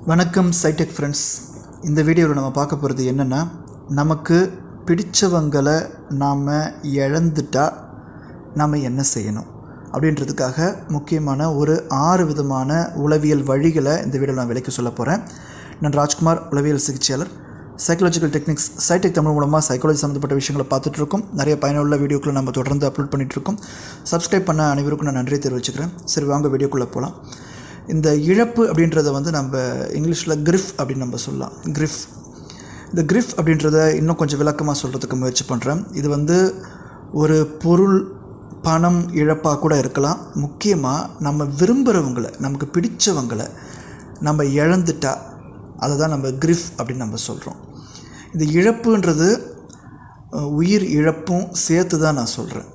வணக்கம் சைடெக் ஃப்ரெண்ட்ஸ். இந்த வீடியோவில் நம்ம பார்க்க போகிறது என்னென்னா, நமக்கு பிடித்தவங்களை நாம் இழந்துட்டா நாம் என்ன செய்யணும் அப்படின்றதுக்காக முக்கியமான ஒரு 6 விதமான உளவியல் வழிகளை இந்த வீடியோவில் நான் விளக்கி சொல்ல போகிறேன். நான் ராஜ்குமார், உளவியல் சிகிச்சையாளர். சைக்காலஜிக்கல் டெக்னிக்ஸ் சைடெக் தமிழ் மூலமாக சைக்காலஜி சம்மந்தப்பட்ட விஷயங்களை பார்த்துட்ருக்கோம். நிறைய பயனுள்ள வீடியோக்களை நம்ம தொடர்ந்து அப்லோட் பண்ணிகிட்ருக்கோம். சப்ஸ்கிரைப் பண்ண அனைவருக்கும் நான் நன்றியை தெரிவிச்சுக்கிறேன். சரி, வாங்க வீடியோக்குள்ளே போகலாம். இந்த இழப்பு அப்படின்றத நம்ம இங்கிலீஷில் கிரிஃப் அப்படின்னு நம்ம சொல்லலாம். இந்த கிரிஃப் அப்படின்றத இன்னும் கொஞ்சம் விளக்கமாக சொல்கிறதுக்கு முயற்சி பண்ணுறேன். இது ஒரு பொருள், பணம் இழப்பாக கூட இருக்கலாம். முக்கியமாக நம்ம விரும்புகிறவங்களை, நமக்கு பிடித்தவங்களை நம்ம இழந்துட்டா அதை தான் நம்ம கிரிஃப் அப்படின்னு நம்ம சொல்கிறோம். இந்த இழப்புன்றது உயிர் இழப்பும் சேர்த்து தான் நான் சொல்கிறேன்.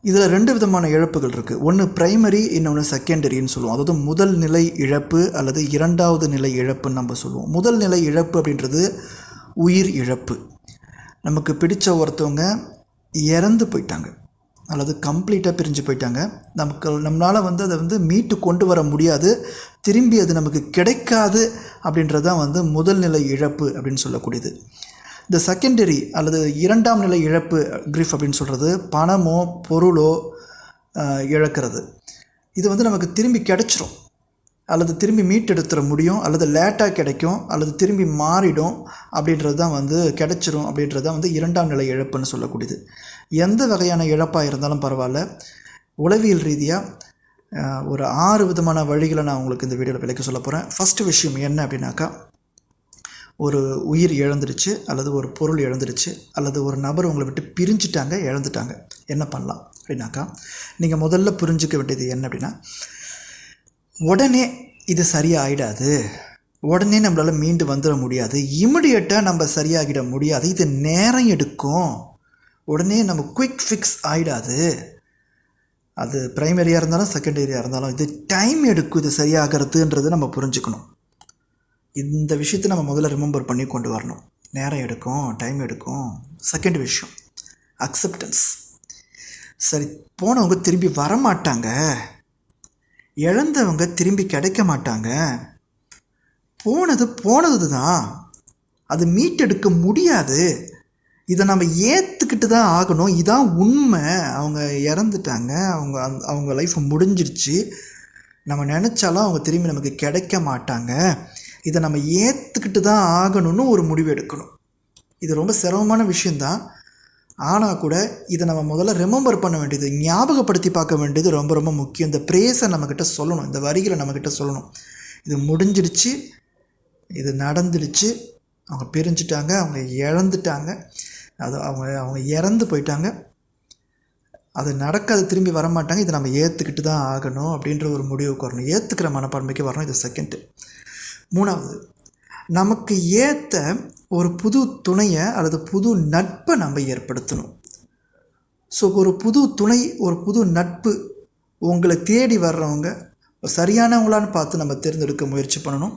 இதில் 2 விதமான இழப்புகள் இருக்குது. ஒன்று ப்ரைமரி, இன்னொன்று செகண்டரின்னு சொல்லுவோம். அதாவது முதல் நிலை இழப்பு அல்லது 2வது நிலை இழப்புன்னு நம்ம சொல்லுவோம். முதல் நிலை இழப்பு அப்படின்றது உயிர் இழப்பு. நமக்கு பிடித்த ஒருத்தவங்க இறந்து போயிட்டாங்க அல்லது கம்ப்ளீட்டாக பிரிஞ்சு போயிட்டாங்க. நம்மளால் அதை மீட்டு கொண்டு வர முடியாது, திரும்பி அது நமக்கு கிடைக்காது. அப்படின்றது தான் முதல் நிலை இழப்பு அப்படின்னு சொல்லக்கூடியது. இந்த செகண்டரி அல்லது 2ஆம் நிலை இழப்பு கிரிஃப் அப்படின்னு சொல்கிறது பணமோ பொருளோ இழக்கிறது. இது நமக்கு திரும்பி கிடைச்சிரும் அல்லது திரும்பி மீட்டெடுத்துட முடியும், அல்லது லேட்டாக கிடைக்கும், அல்லது திரும்பி மாறிடும். அப்படின்றது தான் கிடைச்சிரும். அப்படின்றது தான் 2ஆம் நிலை இழப்புன்னு சொல்லக்கூடியது. எந்த வகையான இழப்பாக இருந்தாலும் பரவாயில்ல, உளவியல் ரீதியாக ஒரு 6 விதமான வழிகளை நான் உங்களுக்கு இந்த வீடியோவில் விளக்கி சொல்ல போகிறேன். ஃபஸ்ட்டு விஷயம் என்ன அப்படின்னாக்கா, ஒரு உயிர் இழந்துடுச்சு அல்லது ஒரு பொருள் இழந்துடுச்சு அல்லது ஒரு நபர் உங்களை விட்டு பிரிஞ்சுட்டாங்க, இழந்துட்டாங்க. என்ன பண்ணலாம் அப்படின்னாக்கா, நீங்கள் முதல்ல புரிஞ்சிக்க வேண்டியது என்ன அப்படின்னா, உடனே இது சரியாகிடாது, உடனே நம்மளால் மீண்டு வந்துட முடியாது, இமிடியேட்டாக நம்ம சரியாகிட முடியாது, இது நேரம் எடுக்கும், உடனே நம்ம குயிக் ஃபிக்ஸ் ஆகிடாது. அது ப்ரைமரியாக இருந்தாலும் செகண்டரியாக இருந்தாலும் இது டைம் எடுக்கும், இது சரியாகிறதுன்றது நம்ம புரிஞ்சுக்கணும். இந்த விஷயத்தை நம்ம முதல்ல ரிமெம்பர் பண்ணி கொண்டு வரணும். நேரம் எடுக்கும், டைம் எடுக்கும். செகண்ட் விஷயம் அக்செப்டன்ஸ். சரி, போனவங்க திரும்பி வரமாட்டாங்க, இழந்தவங்க திரும்பி கிடைக்க மாட்டாங்க, போனது தான், அது மீட்டெடுக்க முடியாது, இதை நம்ம ஏற்றுக்கிட்டு தான் ஆகணும். இதான் உண்மை. அவங்க இறந்துட்டாங்க, அவங்க லைஃப் முடிஞ்சிருச்சு, நம்ம நினச்சாலும் அவங்க திரும்பி நமக்கு கிடைக்க மாட்டாங்க, இதை நம்ம ஏற்றுக்கிட்டு தான் ஆகணும்னு ஒரு முடிவு எடுக்கணும். இது ரொம்ப சிரமமான விஷயந்தான். ஆனால் கூட இதை நம்ம முதல்ல ரிமெம்பர் பண்ண வேண்டியது, ஞாபகப்படுத்தி பார்க்க வேண்டியது ரொம்ப ரொம்ப முக்கியம். இந்த ப்ரேஸை நம்மக்கிட்ட சொல்லணும், இந்த வரிகளை நம்மக்கிட்ட சொல்லணும். இது முடிஞ்சிடுச்சு, இது நடந்துடுச்சு, அவங்க பிரிஞ்சுட்டாங்க, அவங்க இழந்துட்டாங்க, அது அவங்க இறந்து போயிட்டாங்க, அது நடக்காது, திரும்பி வரமாட்டாங்க, இதை நம்ம ஏற்றுக்கிட்டு தான் ஆகணும் அப்படின்ற ஒரு முடிவுக்கு வரணும். ஏற்றுக்கிற மனப்பான்மைக்கு வரணும். இது செகண்டு. 3வது, நமக்கு ஏற்ற ஒரு புது துணையை அல்லது புது நட்பை நம்ம ஏற்படுத்தணும். ஸோ ஒரு புது துணை, ஒரு புது நட்பு, உங்களை தேடி வர்றவங்க சரியானவங்களான்னு பார்த்து நம்ம தேர்ந்தெடுக்க முயற்சி பண்ணணும்.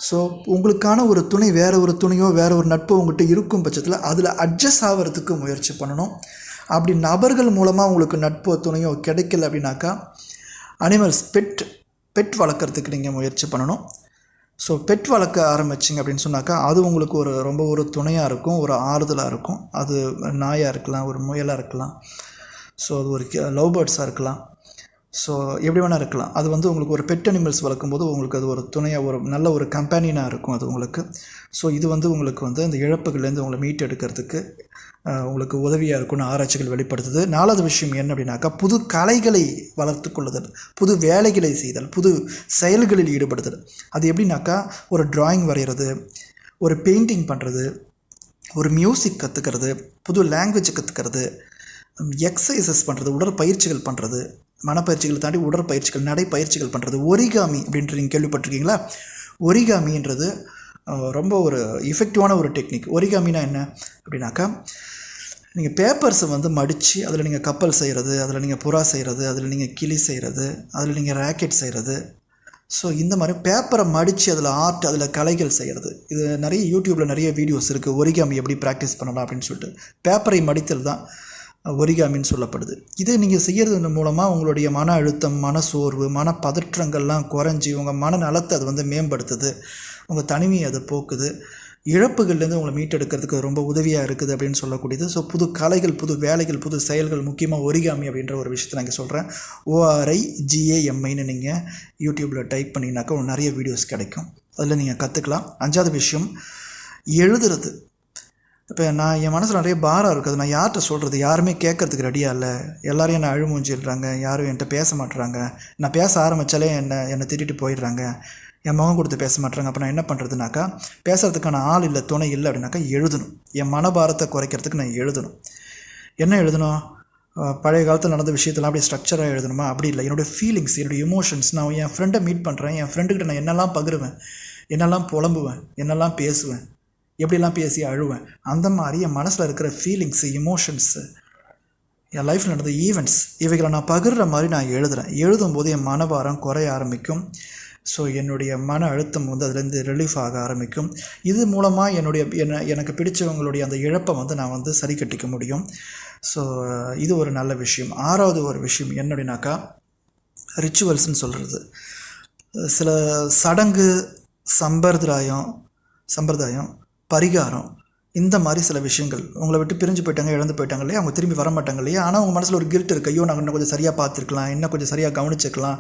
ஸோ உங்களுக்கான ஒரு துணை, வேறு ஒரு துணையோ வேறு ஒரு நட்போ உங்கள்கிட்ட இருக்கும் பட்சத்தில் அதில் அட்ஜஸ்ட் ஆகிறதுக்கு முயற்சி பண்ணணும். அப்படி நபர்கள் மூலமாக உங்களுக்கு நட்போ துணையோ கிடைக்கல அப்படின்னாக்கா, அனிமல்ஸ், பெட் வளர்க்குறதுக்கு நீங்கள் முயற்சி பண்ணணும். ஸோ பெட் வளர்க்க ஆரம்பிச்சிங்க அப்படின்னு சொன்னாக்கா, அது உங்களுக்கு ரொம்ப ஒரு துணையாக இருக்கும், ஒரு ஆறுதலாக இருக்கும். அது நாயாக இருக்கலாம், ஒரு முயலாக இருக்கலாம், ஸோ அது ஒரு லவ் பேர்ட்ஸாக இருக்கலாம், ஸோ எப்படி வேணால் இருக்கலாம். அது உங்களுக்கு ஒரு பெட் அனிமல்ஸ் வளர்க்கும்போது உங்களுக்கு அது ஒரு துணையாக, ஒரு நல்ல ஒரு கம்பேனியனாக இருக்கும் அது உங்களுக்கு. ஸோ இது உங்களுக்கு அந்த இழப்புகள்லேருந்து உங்களை மீட்டு எடுக்கிறதுக்கு உங்களுக்கு உதவியாக இருக்கும்னு ஆராய்ச்சிகள் வெளிப்படுத்துது. 4வது விஷயம் என்ன அப்படின்னாக்கா, புது கலைகளை வளர்த்து கொள்ளுதல், புது வேலைகளை செய்தல், புது செயல்களில் ஈடுபடுதல். அது எப்படின்னாக்கா, ஒரு டிராயிங் வரைகிறது, ஒரு பெயிண்டிங் பண்ணுறது, ஒரு மியூசிக் கற்றுக்கிறது, புது லாங்குவேஜ் கற்றுக்கிறது, எக்ஸசைசஸ் பண்ணுறது, உடற்பயிற்சிகள் பண்ணுறது, மனப்பயிற்சிகளை தாண்டி உடற்பயிற்சிகள், நடைப்பயிற்சிகள் பண்ணுறது. ஒரிகாமி அப்படின்ட்டு நீங்கள் கேள்விப்பட்டிருக்கீங்களா? ஒரிகாமின்றது ரொம்ப ஒரு எஃபெக்டிவான ஒரு டெக்னிக். ஒரிகாமினா என்ன அப்படின்னாக்கா, நீங்கள் பேப்பர்ஸை மடித்து அதில் நீங்கள் கப்பல் செய்கிறது, அதில் நீங்கள் புறா செய்கிறது, அதில் நீங்கள் கிளி செய்கிறது, அதில் நீங்கள் ராக்கெட் செய்கிறது. ஸோ இந்த மாதிரி பேப்பரை மடித்து அதில் ஆர்ட், அதில் கலைகள் செய்கிறது. இது நிறைய யூடியூப்பில் நிறைய வீடியோஸ் இருக்குது, ஒரிகாமி எப்படி ப்ராக்டிஸ் பண்ணலாம் அப்படின்னு சொல்லிட்டு. பேப்பரை மடித்தல் தான் ஒரிகாமின்னு சொல்லப்படுது. இதை நீங்கள் செய்கிறது மூலமாக உங்களுடைய மன அழுத்தம், மனசோர்வு, மனப்பதற்றங்கள்லாம் குறைஞ்சி உங்கள் மனநலத்தை அது வந்து மேம்படுத்துது, உங்கள் தனிமையை அது போக்குது, இழப்புகள்லேருந்து உங்களை மீட்டெடுக்கிறதுக்கு ரொம்ப உதவியாக இருக்குது அப்படின்னு சொல்லக்கூடியது. ஸோ புது கலைகள், புது வேலைகள், புது செயல்கள், முக்கியமாக ஒரிகாமி அப்படின்ற ஒரு விஷயத்தை நான் இங்கே சொல்கிறேன். ORIGAMIன்னு நீங்கள் யூடியூப்பில் டைப் பண்ணிங்கனாக்கா நிறைய வீடியோஸ் கிடைக்கும், அதில் நீங்கள் கற்றுக்கலாம். 5வது விஷயம் எழுதுறது. இப்போ நான் என் மனசில் நிறைய பாரம் இருக்குது, நான் யார்கிட்ட சொல்கிறது, யாருமே கேட்கறதுக்கு ரெடியாக இல்லை, எல்லோரும் என்னை அழுமூஞ்சிடுறாங்க, யாரும் என்கிட்ட பேச மாட்டுறாங்க, நான் பேச ஆரம்பித்தாலே என்னை திட்டிட்டு போயிடுறாங்க, என் முகம் கொடுத்து பேச மாட்டுறாங்க. அப்போ நான் என்ன பண்ணுறதுனாக்கா, பேசுகிறதுக்கான ஆள் இல்லை, துணை இல்லை அப்படின்னாக்கா எழுதணும். என் மனபாரத்தை குறைக்கிறதுக்கு நான் எழுதணும். என்ன எழுதணும்? பழைய காலத்தில் நடந்த விஷயத்தெல்லாம் அப்படியே ஸ்ட்ரக்சராக எழுதணுமா? அப்படி இல்லை. என்னுடைய ஃபீலிங்ஸ், என்னுடைய எமோஷன்ஸ், நான் என் ஃப்ரெண்டை மீட் பண்ணுறேன், என் ஃப்ரெண்டுக்கிட்ட நான் என்னெல்லாம் பகிருவேன், என்னெல்லாம் புலம்புவேன், என்னெல்லாம் பேசுவேன், எப்படிலாம் பேசி அழுவேன், அந்த மாதிரி என் மனசில் இருக்கிற ஃபீலிங்ஸு, எமோஷன்ஸு, என் லைஃப்பில் நடந்த ஈவெண்ட்ஸ், இவைகளை நான் பகிர்ற மாதிரி நான் எழுதுகிறேன். எழுதும்போது என் மனபாரம் குறைய ஆரம்பிக்கும். ஸோ என்னுடைய மன அழுத்தம் வந்து அதுலேருந்து ரிலீஃப் ஆக ஆரம்பிக்கும். இது மூலமாக எனக்கு பிடிச்சவங்களுடைய அந்த இழப்பை வந்து நான் வந்து சரி கட்டிக்க முடியும். ஸோ இது ஒரு நல்ல விஷயம். 6வது ஒரு விஷயம் என்னடினாக்கா, ரிச்சுவல்ஸ்ன்னு சொல்கிறது. சில சடங்கு, சம்பிரதாயம், பரிகாரம், இந்த மாதிரி சில விஷயங்கள். உங்களை விட்டு பிரிஞ்சு போயிட்டாங்க, இழந்து போயிட்டாங்க இல்லையா, அவங்க திரும்பி வர மாட்டாங்க இல்லையா, ஆனால் அவங்க மனசில் ஒரு கில்ட் இருக்குது, ஐயோ நான் இன்னும் கொஞ்சம் சரியாக பார்த்துருக்கலாம், இன்னும் கொஞ்சம் சரியாக கவனிச்சிக்கலாம்,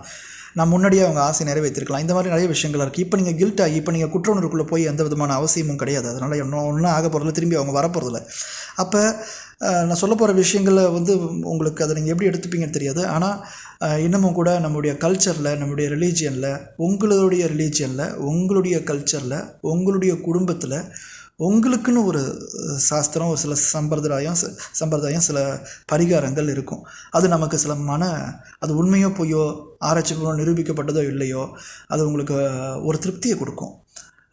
நான் முன்னாடியே அவங்க ஆசை நிறைவேற்றிருக்கலாம், இந்த மாதிரி நிறைய விஷயங்கள் இருக்குது. இப்போ நீங்கள் கில்ட் ஆகி இப்போ நீங்கள் குற்ற உணர்வுக்குள்ளே போய் எந்த விதமான அவசியமும் கிடையாது. அதனால் ஒன்றும் ஆக போகிறதில்ல, திரும்பி அவங்க வரப்போகிறதில்ல. அப்போ நான் சொல்ல போகிற விஷயங்களை வந்து உங்களுக்கு அதை நீங்கள் எப்படி எடுத்துப்பீங்கன்னு தெரியாது. ஆனால் இன்னமும் கூட நம்முடைய கல்ச்சரில், நம்முடைய ரிலீஜியனில், உங்களுடைய கல்ச்சரில், உங்களுடைய குடும்பத்தில் உங்களுக்குன்னு ஒரு சாஸ்திரம், ஒரு சில சம்பிரதாயம், சில பரிகாரங்கள் இருக்கும். அது நமக்கு சில அது உண்மையோ பொய்யோ, ஆராய்ச்சி பூர்வமாக நிரூபிக்கப்பட்டதோ இல்லையோ, அது உங்களுக்கு ஒரு திருப்தியை கொடுக்கும்.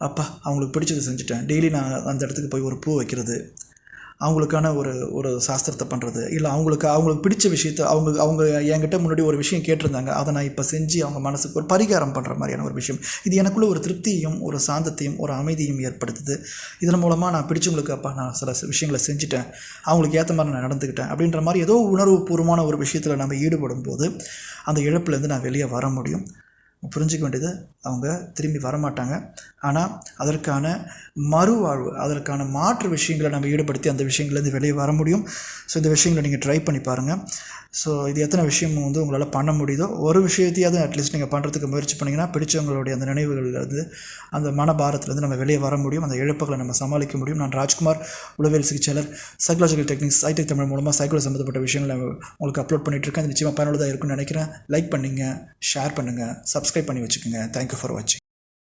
அப்பா அவங்களுக்கு பிடிச்சது செஞ்சுட்டேன், டெய்லி நான் அந்த இடத்துக்கு போய் ஒரு பூ வைக்கிறது, அவங்களுக்கான ஒரு சாஸ்திரத்தை பண்ணுறது, இல்லை அவங்களுக்கு பிடிச்ச விஷயத்தை அவங்க என்கிட்ட முன்னாடி ஒரு விஷயம் கேட்டிருந்தாங்க, அதை நான் இப்போ செஞ்சு அவங்க மனசுக்கு ஒரு பரிகாரம் பண்ணுற மாதிரியான ஒரு விஷயம். இது எனக்குள்ளே ஒரு திருப்தியையும், ஒரு சாந்தத்தையும், ஒரு அமைதியும் ஏற்படுத்துது. இதன் மூலமாக நான் பிடிச்சவங்களுக்கு அப்பா நான் சில விஷயங்களை செஞ்சுட்டேன், அவங்களுக்கு ஏற்ற மாதிரி நான் நடந்துக்கிட்டேன் அப்படின்ற மாதிரி ஏதோ உணர்வுபூர்வமான ஒரு விஷயத்தில் நம்ம ஈடுபடும் போது அந்த இழப்புலேருந்து நான் வெளியே வர முடியும். புரிஞ்சிக்க வேண்டியது, அவங்க திரும்பி வரமாட்டாங்க. ஆனால் அதற்கான மறுவாழ்வு, அதற்கான மாற்று விஷயங்களை நம்ம ஈடுபடுத்தி அந்த விஷயங்கள்லேருந்து வெளியே வர முடியும். ஸோ இந்த விஷயங்களை நீங்கள் ட்ரை பண்ணி பாருங்கள். ஸோ இது எத்தனை விஷயம் வந்து உங்களால் பண்ண முடியுதோ, ஒரு விஷயத்தையாவது அட்லீஸ்ட் நீங்கள் பண்ணுறதுக்கு முயற்சி பண்ணிங்கன்னா பிடிச்சவங்களுடைய அந்த நினைவுகள்லேருந்து, அந்த மனபாரத்துலேருந்து நம்ம வெளியே வர முடியும், அந்த இழப்புகளை நம்ம சமாளிக்க முடியும். நான் ராஜ்குமார், உளவியல் சிகிச்சையாளர், சைக்காலஜிக்கல் டெக்னிக்ஸ், ஐடெக் தமிழ் மூலமாக சைக்காலஜி சம்மந்தப்பட்ட விஷயங்களை உங்களுக்கு அப்லோட் பண்ணிகிட்ருக்கேன். அது நிச்சயமாக பயனுள்ளதாக இருக்குன்னு நினைக்கிறேன். லைக் பண்ணுங்கள், ஷேர் பண்ணுங்கள், சப்ஸ்கிரைப் பண்ணி வச்சுக்கோங்க. தேங்க்யூ ஃபார் வாட்சிங்.